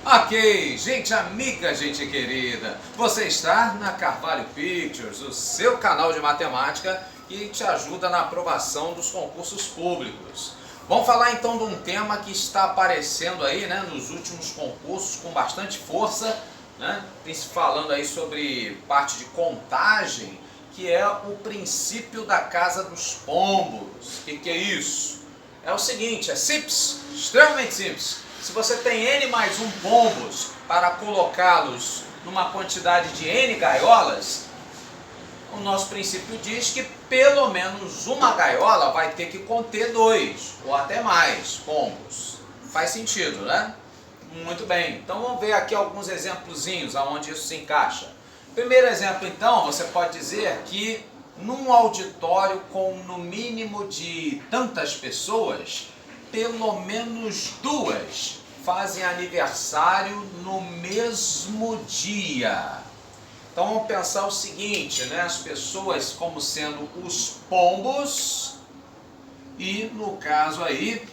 Ok, gente amiga, gente querida, você está na Carvalho Pictures, o seu canal de matemática que te ajuda na aprovação dos concursos públicos. Vamos falar então de um tema que está aparecendo aí, né, nos últimos concursos com bastante força, né, falando aí sobre parte de contagem, que é o princípio da casa dos pombos. O que é isso? É o seguinte, é simples, extremamente simples. Se você tem n mais 1 pombos para colocá-los numa quantidade de n gaiolas, o nosso princípio diz que pelo menos uma gaiola vai ter que conter 2 ou até mais pombos. Faz sentido, né? Muito bem. Então vamos ver aqui alguns exemplozinhos aonde isso se encaixa. Primeiro exemplo, então, você pode dizer que num auditório com no mínimo de tantas pessoas, pelo menos 2 fazem aniversário no mesmo dia. Então vamos pensar o seguinte, né? As pessoas como sendo os pombos e no caso aí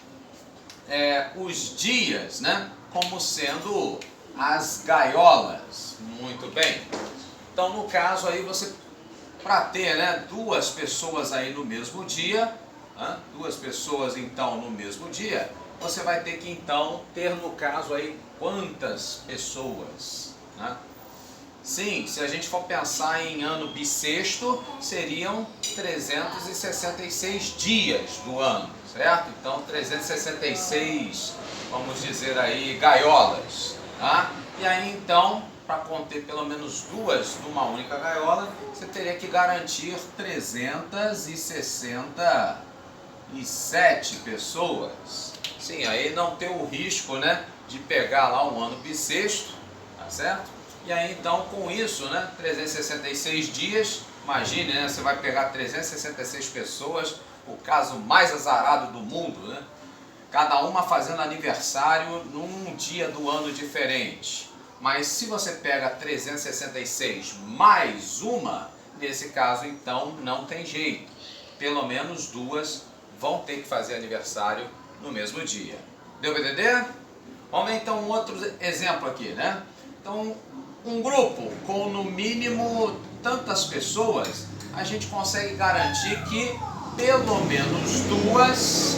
os dias, né? Como sendo as gaiolas. Muito bem. Então no caso aí você, para ter, né, 2 pessoas aí no mesmo dia, né, 2 pessoas então no mesmo dia, você vai ter que então ter no caso aí quantas pessoas, né? Sim, se a gente for pensar em ano bissexto, seriam 366 dias do ano, certo? Então 366, vamos dizer aí, gaiolas, tá? E aí então, para conter pelo menos 2 numa única gaiola, você teria que garantir 367 pessoas. Sim, aí não ter o risco, né, de pegar lá um ano bissexto, tá certo? E aí então com isso, né, 366 dias, imagine, né, você vai pegar 366 pessoas, o caso mais azarado do mundo, né? Cada uma fazendo aniversário num dia do ano diferente. Mas se você pega 366 mais uma, nesse caso então não tem jeito. Pelo menos 2 vão ter que fazer aniversário no mesmo dia. Deu para entender? Vamos ver então um outro exemplo aqui, né? Então, um grupo com no mínimo tantas pessoas, a gente consegue garantir que pelo menos 2,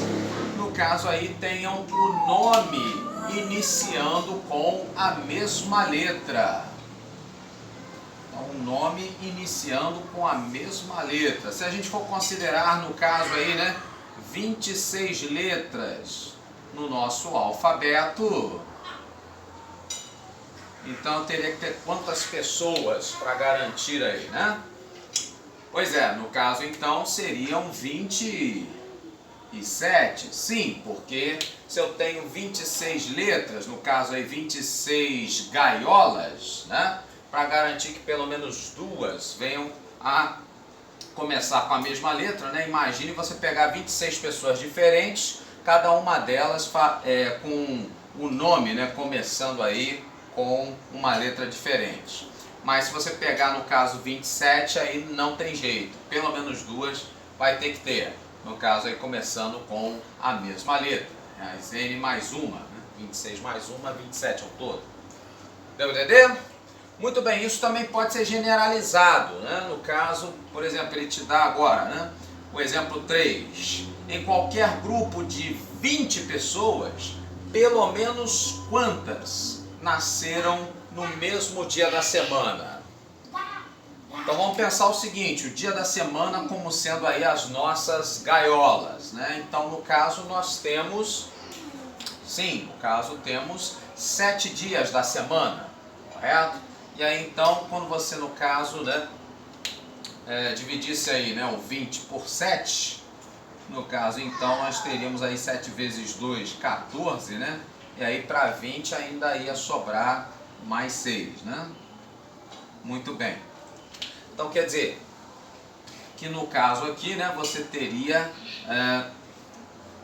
no caso aí, tenham o nome iniciando com a mesma letra. Então, um nome iniciando com a mesma letra. Se a gente for considerar, no caso aí, né, 26 letras no nosso alfabeto, então eu teria que ter quantas pessoas para garantir aí, né? Pois é, no caso então seriam 27, sim, porque se eu tenho 26 letras, no caso aí 26 gaiolas, né? Para garantir que pelo menos 2 venham a começar com a mesma letra, né? Imagine você pegar 26 pessoas diferentes, cada uma delas com o nome, né, começando aí com uma letra diferente. Mas se você pegar no caso 27, aí não tem jeito, pelo menos 2 vai ter que ter, no caso aí começando com a mesma letra, né? As n mais uma, né? 26 mais uma, 27 ao todo. Deu para entender? Muito bem, isso também pode ser generalizado, né? No caso, por exemplo, ele te dá agora, né, o exemplo 3. Em qualquer grupo de 20 pessoas, pelo menos quantas nasceram no mesmo dia da semana? Então vamos pensar o seguinte, o dia da semana como sendo aí as nossas gaiolas, né? Então no caso nós temos, sim, no caso temos 7 dias da semana, correto? E aí então, quando você no caso, né, dividisse aí, né, o 20 por 7, no caso então nós teríamos aí 7 vezes 2, 14, né? E aí para 20 ainda ia sobrar mais 6, né? Muito bem. Então quer dizer que no caso aqui, né, você teria,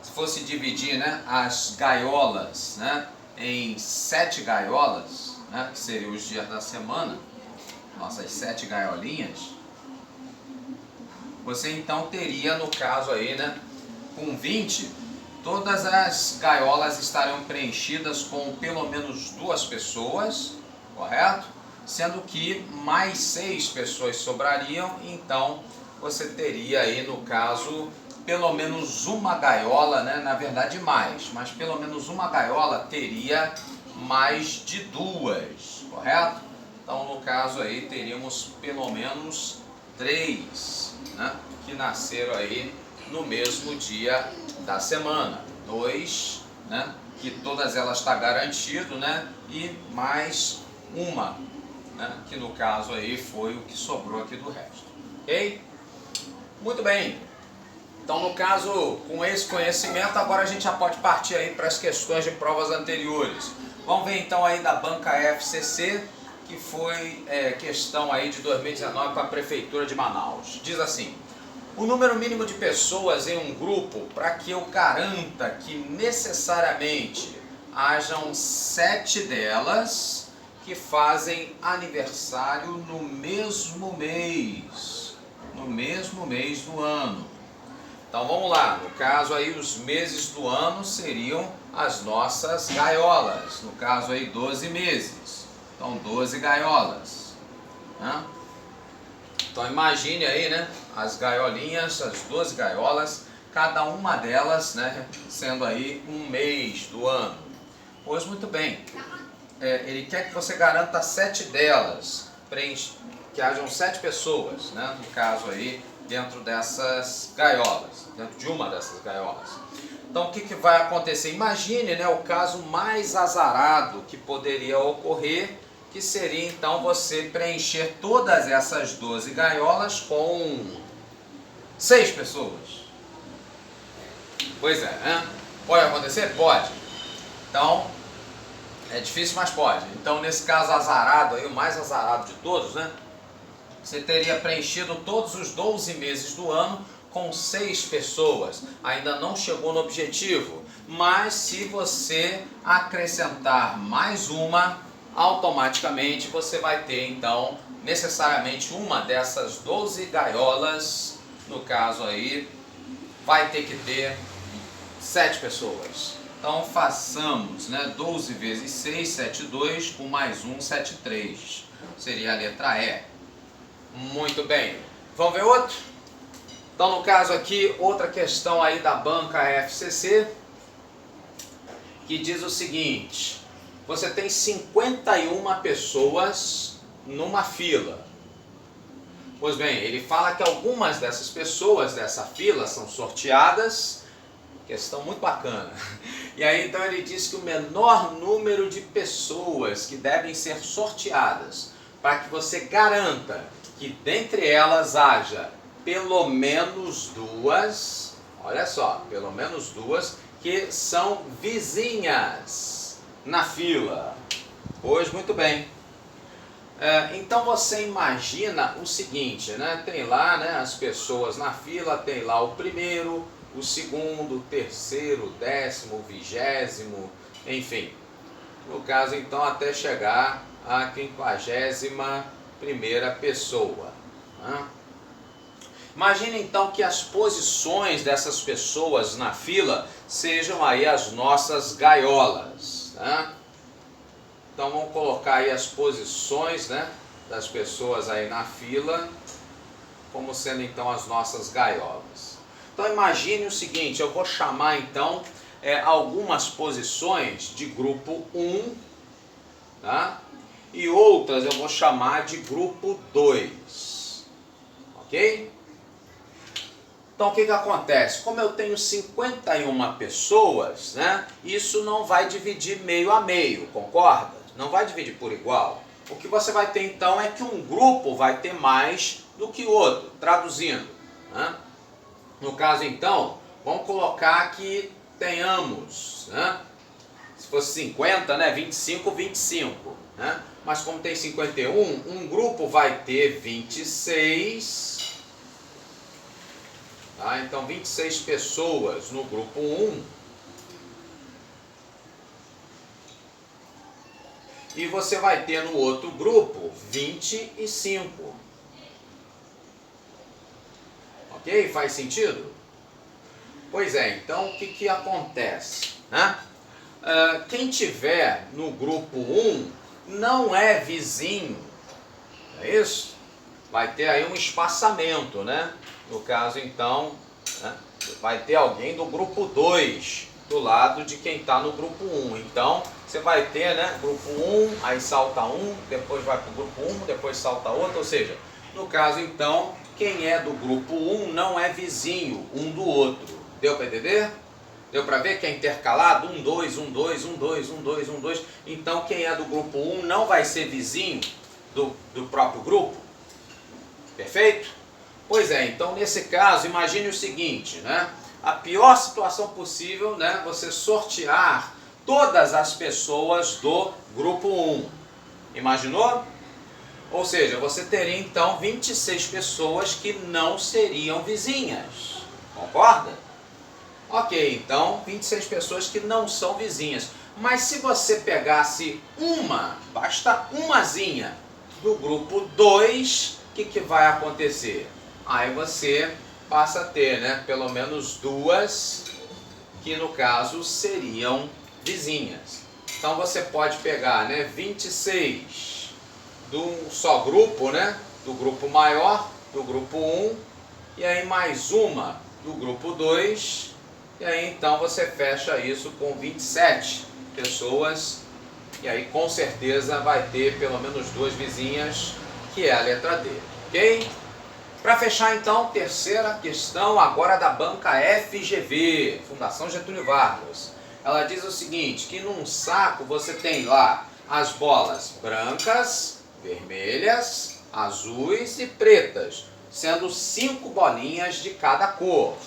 se fosse dividir, né, as gaiolas, né, em 7 gaiolas, né, que seriam os dias da semana, nossas 7 gaiolinhas, você então teria no caso aí, né, com 20, todas as gaiolas estariam preenchidas com pelo menos 2 pessoas, correto? Sendo que mais 6 pessoas sobrariam, então você teria aí, no caso, pelo menos uma gaiola, né? Na verdade mais, mas pelo menos uma gaiola teria mais de 2, correto? Então, no caso aí, teríamos pelo menos 3, né? Que nasceram aí no mesmo dia da semana. 2, né? Que todas elas está garantido, né? E mais uma, né? Que no caso aí foi o que sobrou aqui do resto. Ok? Muito bem. Então, no caso, com esse conhecimento, agora a gente já pode partir aí para as questões de provas anteriores. Vamos ver então aí da banca FCC, que foi questão aí de 2019 para a Prefeitura de Manaus. Diz assim: o número mínimo de pessoas em um grupo para que eu garanta que necessariamente hajam 7 delas que fazem aniversário no mesmo mês do ano. Então vamos lá, no caso aí os meses do ano seriam as nossas gaiolas, no caso aí 12 meses, então 12 gaiolas, né? Então imagine aí, né, as gaiolinhas, as 12 gaiolas, cada uma delas, né, sendo aí um mês do ano. Pois muito bem, ele quer que você garanta 7 delas, que hajam 7 pessoas, né, no caso aí, dentro dessas gaiolas, dentro de uma dessas gaiolas. Então o que vai acontecer? Imagine, né, o caso mais azarado que poderia ocorrer, que seria então você preencher todas essas 12 gaiolas com 6 pessoas. Pois é, né? Pode acontecer? Pode. Então, é difícil, mas pode. Então, nesse caso azarado, aí, o mais azarado de todos, né? Você teria preenchido todos os 12 meses do ano com 6 pessoas. Ainda não chegou no objetivo, mas se você acrescentar mais uma, automaticamente você vai ter então necessariamente uma dessas 12 gaiolas, no caso aí, vai ter que ter 7 pessoas. Então façamos, né, 12 vezes 6, 72, com mais 1, 73. Seria a letra E. Muito bem. Vamos ver outro? Então no caso aqui, outra questão aí da banca FCC, que diz o seguinte: você tem 51 pessoas numa fila. Pois bem, ele fala que algumas dessas pessoas dessa fila são sorteadas. Questão muito bacana. E aí então ele diz que o menor número de pessoas que devem ser sorteadas para que você garanta que dentre elas haja pelo menos 2, olha só, pelo menos 2 que são vizinhas na fila. Pois muito bem. Então você imagina o seguinte, né? Tem lá, né, as pessoas na fila, tem lá o primeiro, o segundo, o terceiro, o 10º, o 20º, enfim. No caso então até chegar à 51ª pessoa, né? Imagine então que as posições dessas pessoas na fila sejam aí as nossas gaiolas, né? Então vamos colocar aí as posições, né, das pessoas aí na fila como sendo então as nossas gaiolas. Então imagine o seguinte, eu vou chamar então algumas posições de grupo 1, tá? E outras eu vou chamar de grupo 2, ok? Então o que acontece? Como eu tenho 51 pessoas, né, isso não vai dividir meio a meio, concorda? Não vai dividir por igual. O que você vai ter então é que um grupo vai ter mais do que o outro, traduzindo, né? No caso então, vamos colocar que tenhamos, né, se fosse 50, né, 25, 25, né? Mas como tem 51, um grupo vai ter 26, tá? Então 26 pessoas no grupo 1. E você vai ter no outro grupo 25. Ok? Faz sentido? Pois é, então o que acontece, né? Quem tiver no grupo 1 não é vizinho, é isso? Vai ter aí um espaçamento, né? No caso, então, né? Vai ter alguém do grupo 2 do lado de quem está no grupo 1. Então, você vai ter, né? Grupo 1, aí salta um, depois vai para o grupo 1, depois salta outro. Ou seja, no caso, então, quem é do grupo 1 não é vizinho um do outro. Deu para entender? Deu para ver que é intercalado? 1, 2, 1, 2, 1, 2, 1, 2, 1, 2. Então, quem é do grupo 1 não vai ser vizinho do próprio grupo. Perfeito? Pois é, então nesse caso, imagine o seguinte, né? A pior situação possível, né? Você sortear todas as pessoas do grupo 1. Imaginou? Ou seja, você teria então 26 pessoas que não seriam vizinhas. Concorda? Ok, então 26 pessoas que não são vizinhas. Mas se você pegasse basta umazinha do grupo 2, o que vai acontecer? Aí você passa a ter, né, pelo menos duas que no caso seriam vizinhas. Então você pode pegar, né, 26 do só grupo, né, do grupo maior, do grupo 1, e aí mais uma do grupo 2, e aí então você fecha isso com 27 pessoas, e aí com certeza vai ter pelo menos duas vizinhas, que é a letra D, ok? Para fechar então, terceira questão agora da banca FGV, Fundação Getúlio Vargas. Ela diz o seguinte, que num saco você tem lá as bolas brancas, vermelhas, azuis e pretas, sendo 5 bolinhas de cada cor,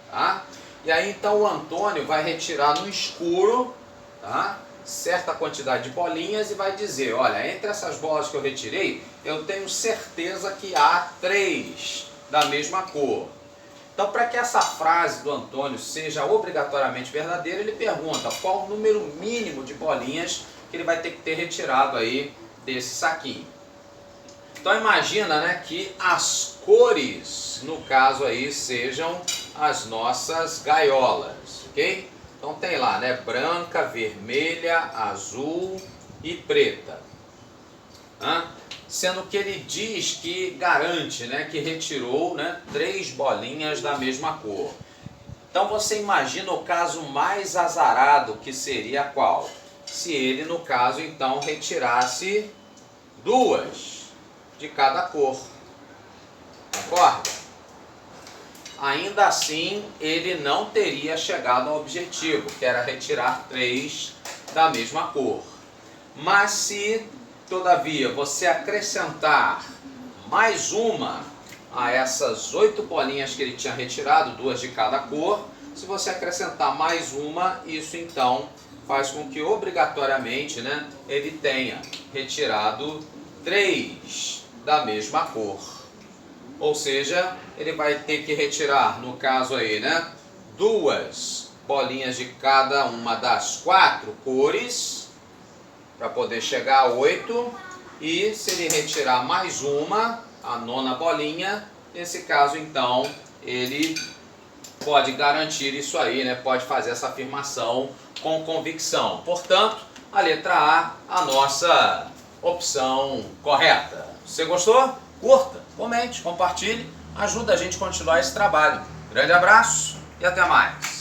tá? E aí então o Antônio vai retirar no escuro, tá, certa quantidade de bolinhas e vai dizer, olha, entre essas bolas que eu retirei, eu tenho certeza que há 3 da mesma cor. Então, para que essa frase do Antônio seja obrigatoriamente verdadeira, ele pergunta qual o número mínimo de bolinhas que ele vai ter que ter retirado aí desse saquinho. Então imagina, né, que as cores, no caso aí, sejam as nossas gaiolas, ok? Então tem lá, né, branca, vermelha, azul e preta. Sendo que ele diz que garante, né, que retirou, né, 3 bolinhas da mesma cor. Então você imagina o caso mais azarado, que seria qual? Se ele, no caso, então, retirasse 2 de cada cor. Concorda? Ainda assim, ele não teria chegado ao objetivo, que era retirar 3 da mesma cor. Mas se, todavia, você acrescentar mais uma a essas 8 bolinhas que ele tinha retirado, 2 de cada cor, se você acrescentar mais uma, isso então faz com que obrigatoriamente, né, ele tenha retirado 3 da mesma cor. Ou seja, ele vai ter que retirar, no caso aí, né, 2 bolinhas de cada uma das 4 cores, para poder chegar a 8, e se ele retirar mais uma, a 9ª bolinha, nesse caso então, ele pode garantir isso aí, né, pode fazer essa afirmação com convicção. Portanto, a letra A nossa opção correta. Você gostou? Curta, comente, compartilhe, ajuda a gente a continuar esse trabalho. Grande abraço e até mais!